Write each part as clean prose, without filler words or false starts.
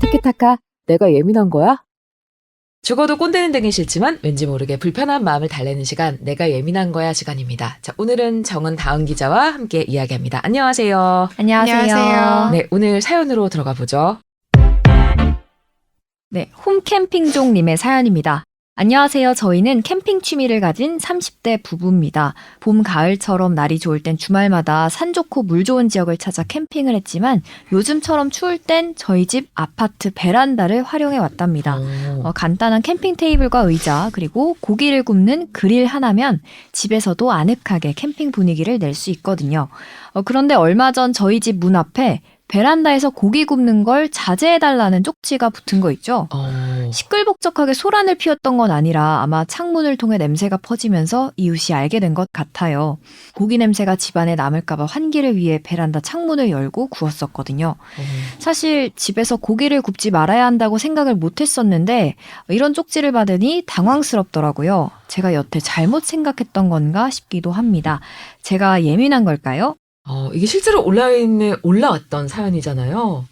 티키타카, 내가 예민한 거야? 죽어도 꼰대는 되긴 싫지만 왠지 모르게 불편한 마음을 달래는 시간, 내가 예민한 거야 시간입니다. 자, 오늘은 정은 다은 기자와 함께 이야기합니다. 안녕하세요. 안녕하세요. 네, 오늘 사연으로 들어가 보죠. 네, 홈캠핑종님의 사연입니다. 안녕하세요. 저희는 캠핑 취미를 가진 30대 부부입니다. 봄, 가을처럼 날이 좋을 땐 주말마다 산 좋고 물 좋은 지역을 찾아 캠핑을 했지만 요즘처럼 추울 땐 저희 집 아파트 베란다를 활용해 왔답니다. 간단한 캠핑 테이블과 의자 그리고 고기를 굽는 그릴 하나면 집에서도 아늑하게 캠핑 분위기를 낼 수 있거든요. 그런데 얼마 전 저희 집 문 앞에 베란다에서 고기 굽는 걸 자제해달라는 쪽지가 붙은 거 있죠? 시끌벅적하게 소란을 피웠던 건 아니라 아마 창문을 통해 냄새가 퍼지면서 이웃이 알게 된 것 같아요. 고기 냄새가 집안에 남을까봐 환기를 위해 베란다 창문을 열고 구웠었거든요. 사실 집에서 고기를 굽지 말아야 한다고 생각을 못했었는데 이런 쪽지를 받으니 당황스럽더라고요. 제가 여태 잘못 생각했던 건가 싶기도 합니다. 제가 예민한 걸까요? 이게 실제로 올라왔던 사연이잖아요.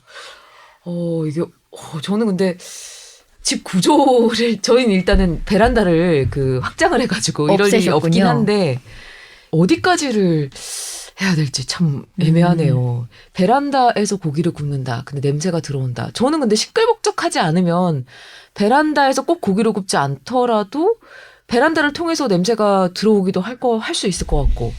저는 근데 집 구조를, 저희는 일단은 베란다를 확장을 해가지고 이럴 일이 없긴 한데, 어디까지를 해야 될지 참 애매하네요. 베란다에서 고기를 굽는다. 근데 냄새가 들어온다. 저는 근데 시끌벅적하지 않으면 베란다에서 꼭 고기를 굽지 않더라도 베란다를 통해서 냄새가 들어오기도 할 수 있을 것 같고,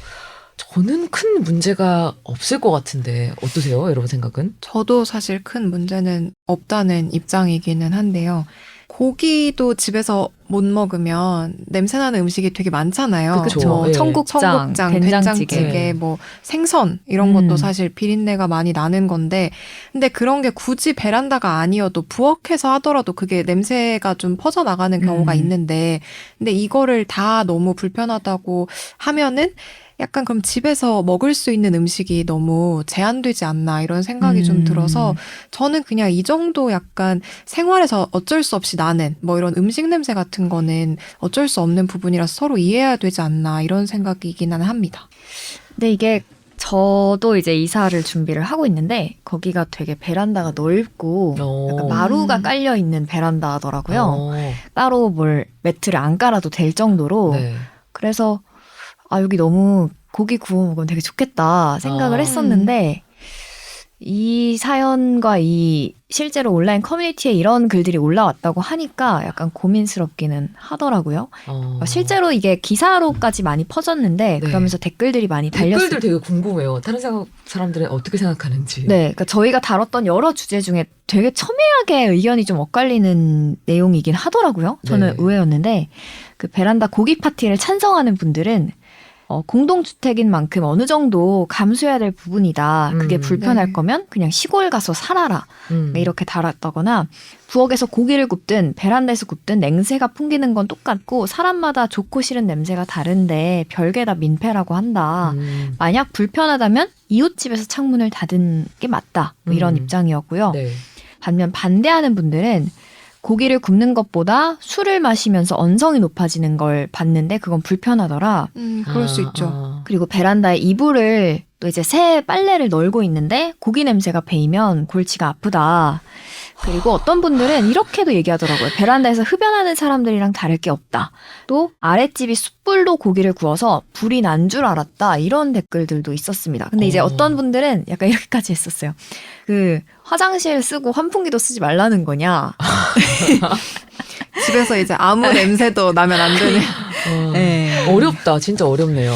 저는 큰 문제가 없을 것 같은데 어떠세요? 여러분 생각은? 저도 사실 큰 문제는 없다는 입장이기는 한데요. 고기도 집에서 못 먹으면 냄새나는 음식이 되게 많잖아요. 그렇죠. 예. 청국장, 된장찌개, 뭐 생선 이런 것도 사실 비린내가 많이 나는 건데, 근데 그런 게 굳이 베란다가 아니어도 부엌에서 하더라도 그게 냄새가 좀 퍼져나가는 경우가 있는데, 근데 이거를 다 너무 불편하다고 하면은 약간 그럼 집에서 먹을 수 있는 음식이 너무 제한되지 않나 이런 생각이 좀 들어서, 저는 그냥 이 정도 약간 생활에서 어쩔 수 없이 나는 뭐 이런 음식 냄새 같은 거는 어쩔 수 없는 부분이라서 서로 이해해야 되지 않나 이런 생각이기는 합니다. 근데 이게 저도 이제 이사를 준비를 하고 있는데 거기가 되게 베란다가 넓고 약간 마루가 깔려 있는 베란다더라고요. 따로 매트를 안 깔아도 될 정도로. 네. 그래서 여기 너무 고기 구워 먹으면 되게 좋겠다 생각을 했었는데, 이 사연과 이 실제로 온라인 커뮤니티에 이런 글들이 올라왔다고 하니까 약간 고민스럽기는 하더라고요. 실제로 이게 기사로까지 많이 퍼졌는데, 네. 그러면서 댓글들이 많이 달렸어요. 댓글들 되게 궁금해요. 다른 사람들은 어떻게 생각하는지. 네, 그러니까 저희가 다뤘던 여러 주제 중에 되게 첨예하게 의견이 좀 엇갈리는 내용이긴 하더라고요. 저는 네. 의외였는데, 베란다 고기 파티를 찬성하는 분들은 공동주택인 만큼 어느 정도 감수해야 될 부분이다. 그게 불편할 네. 거면 그냥 시골 가서 살아라. 이렇게 달았다거나, 부엌에서 고기를 굽든 베란다에서 굽든 냄새가 풍기는 건 똑같고 사람마다 좋고 싫은 냄새가 다른데 별게 다 민폐라고 한다. 만약 불편하다면 이웃집에서 창문을 닫은 게 맞다. 이런 입장이었고요. 네. 반면 반대하는 분들은 고기를 굽는 것보다 술을 마시면서 언성이 높아지는 걸 봤는데 그건 불편하더라. 그럴 수 있죠. 그리고 베란다에 이불을 또 이제 새 빨래를 널고 있는데 고기 냄새가 배이면 골치가 아프다. 그리고 어떤 분들은 이렇게도 얘기하더라고요. 베란다에서 흡연하는 사람들이랑 다를 게 없다. 또 아랫집이 숯불로 고기를 구워서 불이 난 줄 알았다. 이런 댓글들도 있었습니다. 근데 이제 어떤 분들은 약간 이렇게까지 했었어요. 화장실 쓰고 환풍기도 쓰지 말라는 거냐. 집에서 이제 아무 냄새도 나면 안 되는. 네. 어렵다. 진짜 어렵네요.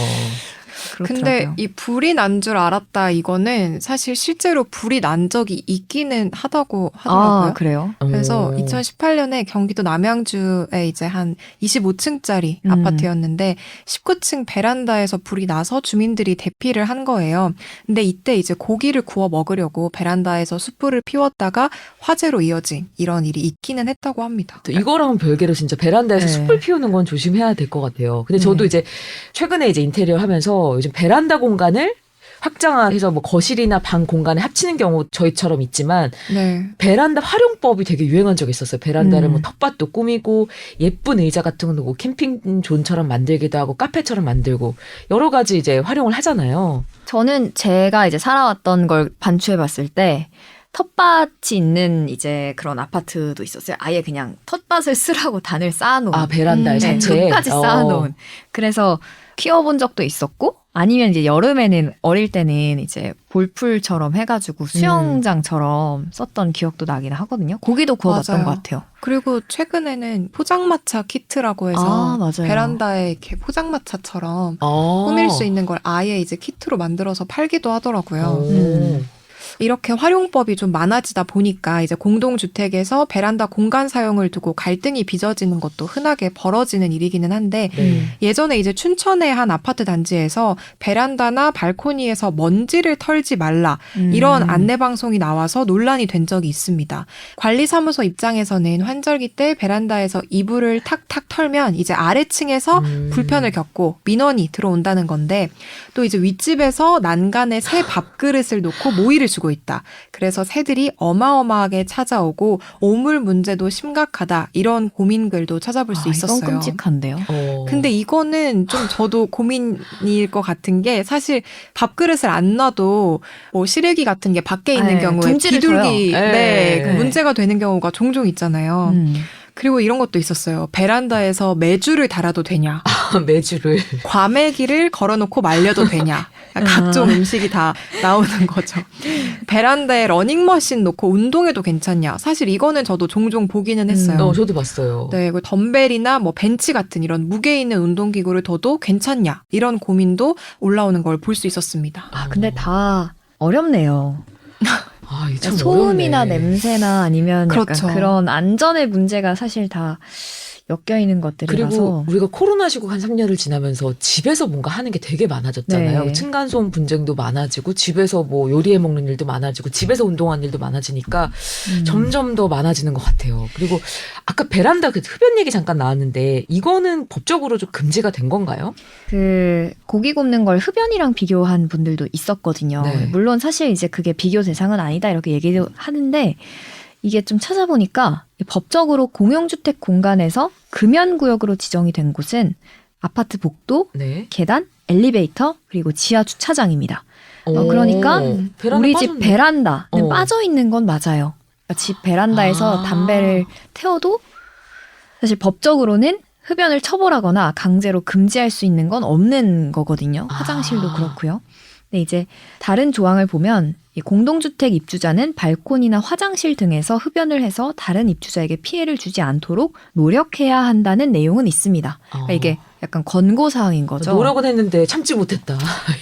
근데 그렇더라고요. 이 불이 난 줄 알았다 이거는 사실 실제로 불이 난 적이 있기는 하다고 하더라고요. 그래요? 그래서 2018년에 경기도 남양주에 이제 한 25층짜리 아파트였는데 19층 베란다에서 불이 나서 주민들이 대피를 한 거예요. 근데 이때 이제 고기를 구워 먹으려고 베란다에서 숯불을 피웠다가 화재로 이어진 이런 일이 있기는 했다고 합니다. 또 이거랑은 별개로 진짜 베란다에서 네. 숯불 피우는 건 조심해야 될 것 같아요. 근데 저도 이제 최근에 이제 인테리어 하면서 요즘 베란다 공간을 확장해서 뭐 거실이나 방 공간에 합치는 경우 저희처럼 있지만 네. 베란다 활용법이 되게 유행한 적이 있었어요. 베란다를 뭐 텃밭도 꾸미고 예쁜 의자 같은 거 놓고 캠핑존처럼 만들기도 하고 카페처럼 만들고 여러 가지 이제 활용을 하잖아요. 저는 제가 이제 살아왔던 걸 반추해 봤을 때 텃밭이 있는 이제 그런 아파트도 있었어요. 아예 그냥 텃밭을 쓰라고 단을 쌓아놓은. 아, 베란다에 네, 자체에. 끝까지 쌓아놓은. 그래서 키워본 적도 있었고, 아니면 이제 여름에는 어릴 때는 이제 볼풀처럼 해가지고 수영장처럼 썼던 기억도 나긴 하거든요. 고기도 구워봤던 맞아요. 것 같아요. 그리고 최근에는 포장마차 키트라고 해서 아, 맞아요. 베란다에 이렇게 포장마차처럼 어. 꾸밀 수 있는 걸 아예 이제 키트로 만들어서 팔기도 하더라고요. 오. 이렇게 활용법이 좀 많아지다 보니까 이제 공동주택에서 베란다 공간 사용을 두고 갈등이 빚어지는 것도 흔하게 벌어지는 일이기는 한데 네. 예전에 이제 춘천의 한 아파트 단지에서 베란다나 발코니에서 먼지를 털지 말라 이런 안내 방송이 나와서 논란이 된 적이 있습니다. 관리사무소 입장에서는 환절기 때 베란다에서 이불을 탁탁 털면 이제 아래층에서 불편을 겪고 민원이 들어온다는 건데 또 이제 윗집에서 난간에 새 밥그릇을 놓고 모이를 주고 있다. 그래서 새들이 어마어마하게 찾아오고 오물 문제도 심각하다. 이런 고민글도 찾아볼 수 있었어요. 이건 끔찍한데요. 근데 이거는 좀 저도 고민일 것 같은 게 사실 밥그릇을 안 놔도 뭐 시래기 같은 게 밖에 있는 네, 경우에 둥지를 비둘기 져요. 네, 네. 문제가 되는 경우가 종종 있잖아요. 그리고 이런 것도 있었어요. 베란다에서 메주를 달아도 되냐? 매주를. 과메기를 걸어놓고 말려도 되냐? 각종 음식이 다 나오는 거죠. 베란다에 러닝머신 놓고 운동해도 괜찮냐? 사실 이거는 저도 종종 보기는 했어요. 저도 봤어요. 네, 그 덤벨이나 뭐 벤치 같은 이런 무게 있는 운동기구를 둬도 괜찮냐? 이런 고민도 올라오는 걸 볼 수 있었습니다. 아, 근데 다 어렵네요. 아, 이게 참 소음이나 어렵네. 냄새나 아니면 그렇죠. 약간 그런 안전의 문제가 사실 다 엮여 있는 것들이라서. 그리고 우리가 코로나 시국 한 3년을 지나면서 집에서 뭔가 하는 게 되게 많아졌잖아요. 네. 층간소음 분쟁도 많아지고 집에서 뭐 요리해 먹는 일도 많아지고 집에서 운동하는 일도 많아지니까 점점 더 많아지는 것 같아요. 그리고 아까 베란다 그 흡연 얘기 잠깐 나왔는데 이거는 법적으로 좀 금지가 된 건가요? 그 고기 굽는 걸 흡연이랑 비교한 분들도 있었거든요. 네. 물론 사실 이제 그게 비교 대상은 아니다 이렇게 얘기도 하는데 이게 좀 찾아보니까 법적으로 공용주택 공간에서 금연구역으로 지정이 된 곳은 아파트 복도, 네. 계단, 엘리베이터 그리고 지하 주차장입니다. 오, 그러니까 베란다 우리 빠졌네. 집 베란다는 어. 빠져 있는 건 맞아요. 그러니까 집 베란다에서 아. 담배를 태워도 사실 법적으로는 흡연을 처벌하거나 강제로 금지할 수 있는 건 없는 거거든요. 화장실도 아. 그렇고요. 근데 이제 다른 조항을 보면 이 공동주택 입주자는 발코니나 화장실 등에서 흡연을 해서 다른 입주자에게 피해를 주지 않도록 노력해야 한다는 내용은 있습니다. 그러니까 이게 약간 권고사항인 거죠. 노력은 했는데 참지 못했다.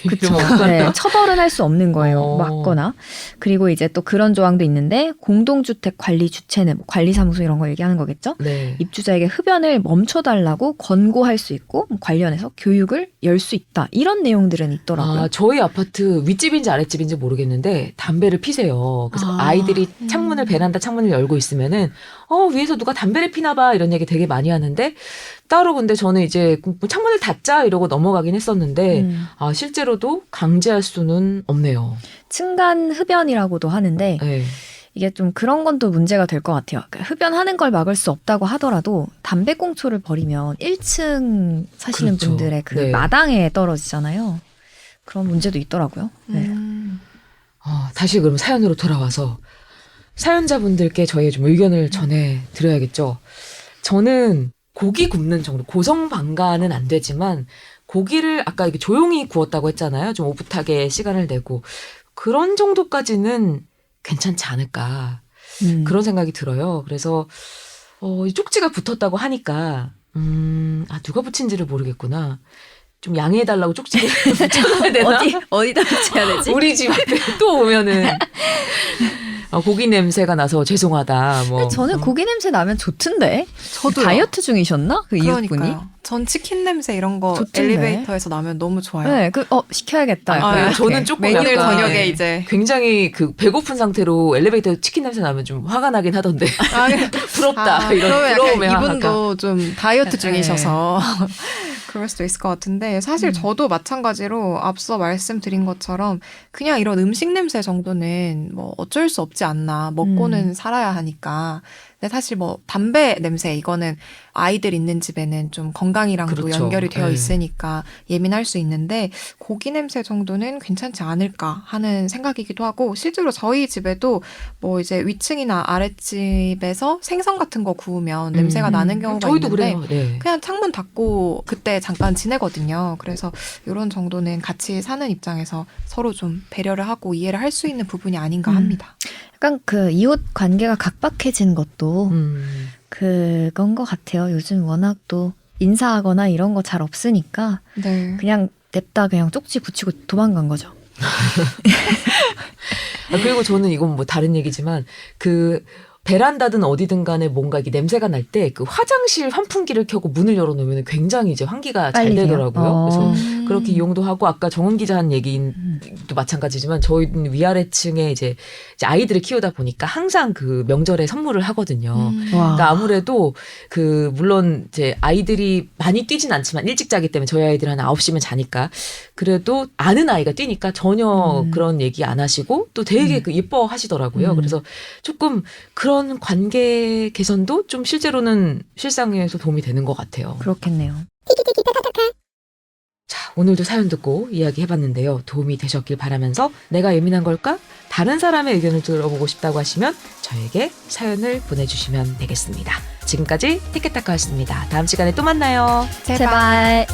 그렇죠. 이러면 어떡하나. 네, 처벌은 할 수 없는 거예요. 맞거나. 그리고 이제 또 그런 조항도 있는데 공동주택 관리 주체는 뭐 관리사무소 이런 거 얘기하는 거겠죠. 네. 입주자에게 흡연을 멈춰달라고 권고할 수 있고 관련해서 교육을 열 수 있다. 이런 내용들은 있더라고요. 아, 저희 아파트 윗집인지 아랫집인지 모르겠는데 담배를 피세요. 그래서 아. 아이들이 창문을 베란다 창문을 열고 있으면은 위에서 누가 담배를 피나 봐 이런 얘기 되게 많이 하는데 따로 근데 저는 이제 창문을 닫자 이러고 넘어가긴 했었는데 아, 실제로도 강제할 수는 없네요. 층간 흡연이라고도 하는데 네. 이게 좀 그런 건 또 문제가 될 것 같아요. 그러니까 흡연하는 걸 막을 수 없다고 하더라도 담배꽁초를 버리면 1층 사시는 그렇죠. 분들의 그 네. 마당에 떨어지잖아요. 그런 문제도 있더라고요. 네. 다시 그럼 사연으로 돌아와서 사연자분들께 저희의 좀 의견을 전해 드려야겠죠. 저는 고기 굽는 정도, 고성방가는 안 되지만 고기를 아까 이렇게 조용히 구웠다고 했잖아요. 좀 오붓하게 시간을 내고 그런 정도까지는 괜찮지 않을까 그런 생각이 들어요. 그래서 이 쪽지가 붙었다고 하니까 누가 붙인지를 모르겠구나. 좀 양해해달라고 쪽지를 붙여야 되나? 어디다 붙여야 되지? 우리 집 앞에 또 오면은 고기 냄새가 나서 죄송하다. 뭐. 저는 고기 냄새 나면 좋던데. 저도요. 다이어트 중이셨나? 그 이웃분이? 그러니까요. 전 치킨 냄새 이런 거 좋던데. 엘리베이터에서 나면 너무 좋아요. 네, 시켜야겠다. 아, 저는 조금 메뉴를 약간 저녁에 이제 굉장히 그 배고픈 상태로 엘리베이터 치킨 냄새 나면 좀 화가 나긴 하던데. 부럽다. 이런 그러면 부러움에 약간 화가. 이분도 좀 다이어트 중이셔서 그럴 수도 있을 것 같은데 사실 저도 마찬가지로 앞서 말씀드린 것처럼 그냥 이런 음식 냄새 정도는 뭐 어쩔 수 없지 않나. 먹고는 살아야 하니까. 근데 사실 뭐 담배 냄새 이거는 아이들 있는 집에는 좀 건강이랑도 그렇죠. 연결이 되어 네. 있으니까 예민할 수 있는데 고기 냄새 정도는 괜찮지 않을까 하는 생각이기도 하고 실제로 저희 집에도 뭐 이제 위층이나 아랫집에서 생선 같은 거 구우면 냄새가 나는 경우가 저희도 있는데 그래요. 네. 그냥 창문 닫고 그때 잠깐 지내거든요. 그래서 이런 정도는 같이 사는 입장에서 서로 좀 배려를 하고 이해를 할 수 있는 부분이 아닌가 합니다. 약간 그 이웃 관계가 각박해진 것도 그건 것 같아요. 요즘 워낙 또 인사하거나 이런 거 잘 없으니까 네. 그냥 냅다 그냥 쪽지 붙이고 도망간 거죠. 그리고 저는 이건 뭐 다른 얘기지만 그 베란다든 어디든 간에 뭔가 이게 냄새가 날 때 그 화장실 환풍기를 켜고 문을 열어놓으면 굉장히 이제 환기가 잘 빨리 돼요? 되더라고요. 그래서 그렇게 음. 이용도 하고 아까 정은 기자 한 얘기도 마찬가지지만 저희는 위아래층에 이제 아이들을 키우다 보니까 항상 그 명절에 선물을 하거든요. 와. 그러니까 아무래도 그 물론 이제 아이들이 많이 뛰진 않지만 일찍 자기 때문에 저희 아이들 한 9시면 자니까 그래도 아는 아이가 뛰니까 전혀 그런 얘기 안 하시고 또 되게 그 예뻐하시더라고요. 그래서 조금 그런 관계 개선도 좀 실제로는 실상에서 도움이 되는 것 같아요. 그렇겠네요. 자, 오늘도 사연 듣고 이야기 해봤는데요. 도움이 되셨길 바라면서 내가 예민한 걸까? 다른 사람의 의견을 들어보고 싶다고 하시면 저에게 사연을 보내주시면 되겠습니다. 지금까지 티켓타카였습니다. 다음 시간에 또 만나요. 제발.